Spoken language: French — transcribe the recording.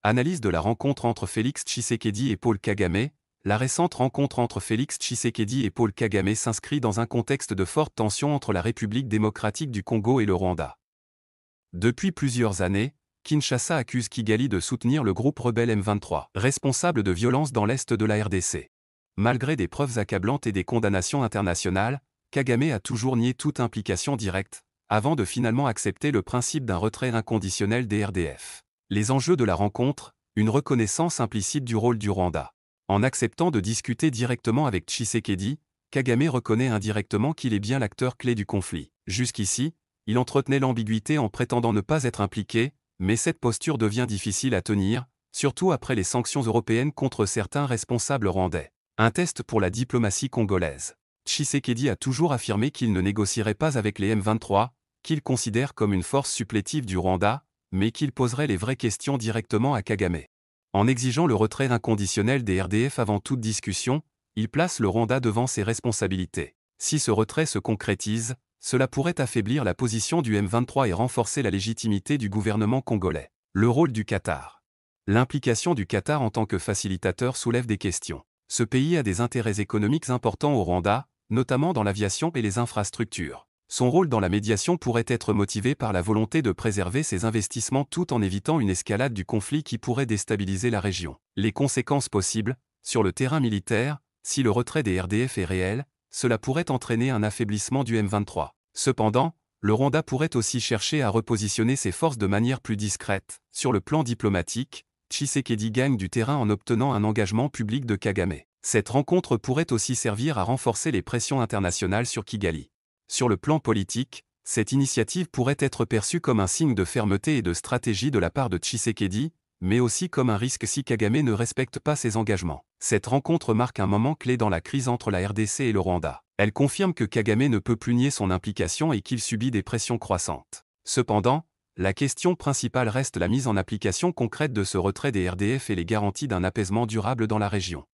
Analyse de la rencontre entre Félix Tshisekedi et Paul Kagame. La récente rencontre entre Félix Tshisekedi et Paul Kagame s'inscrit dans un contexte de forte tension entre la République démocratique du Congo et le Rwanda. Depuis plusieurs années, Kinshasa accuse Kigali de soutenir le groupe rebelle M23, responsable de violences dans l'est de la RDC. Malgré des preuves accablantes et des condamnations internationales, Kagame a toujours nié toute implication directe, avant de finalement accepter le principe d'un retrait inconditionnel des RDF. Les enjeux de la rencontre, une reconnaissance implicite du rôle du Rwanda. En acceptant de discuter directement avec Tshisekedi, Kagame reconnaît indirectement qu'il est bien l'acteur clé du conflit. Jusqu'ici, il entretenait l'ambiguïté en prétendant ne pas être impliqué, mais cette posture devient difficile à tenir, surtout après les sanctions européennes contre certains responsables rwandais. Un test pour la diplomatie congolaise. Tshisekedi a toujours affirmé qu'il ne négocierait pas avec les M23, qu'il considère comme une force supplétive du Rwanda, mais qu'il poserait les vraies questions directement à Kagame. En exigeant le retrait inconditionnel des RDF avant toute discussion, il place le Rwanda devant ses responsabilités. Si ce retrait se concrétise, cela pourrait affaiblir la position du M23 et renforcer la légitimité du gouvernement congolais. Le rôle du Qatar. L'implication du Qatar en tant que facilitateur soulève des questions. Ce pays a des intérêts économiques importants au Rwanda, notamment dans l'aviation et les infrastructures. Son rôle dans la médiation pourrait être motivé par la volonté de préserver ses investissements tout en évitant une escalade du conflit qui pourrait déstabiliser la région. Les conséquences possibles, sur le terrain militaire, si le retrait des RDF est réel, cela pourrait entraîner un affaiblissement du M23. Cependant, le Rwanda pourrait aussi chercher à repositionner ses forces de manière plus discrète. Sur le plan diplomatique, Tshisekedi gagne du terrain en obtenant un engagement public de Kagame. Cette rencontre pourrait aussi servir à renforcer les pressions internationales sur Kigali. Sur le plan politique, cette initiative pourrait être perçue comme un signe de fermeté et de stratégie de la part de Tshisekedi, mais aussi comme un risque si Kagame ne respecte pas ses engagements. Cette rencontre marque un moment clé dans la crise entre la RDC et le Rwanda. Elle confirme que Kagame ne peut plus nier son implication et qu'il subit des pressions croissantes. Cependant, la question principale reste la mise en application concrète de ce retrait des RDF et les garanties d'un apaisement durable dans la région.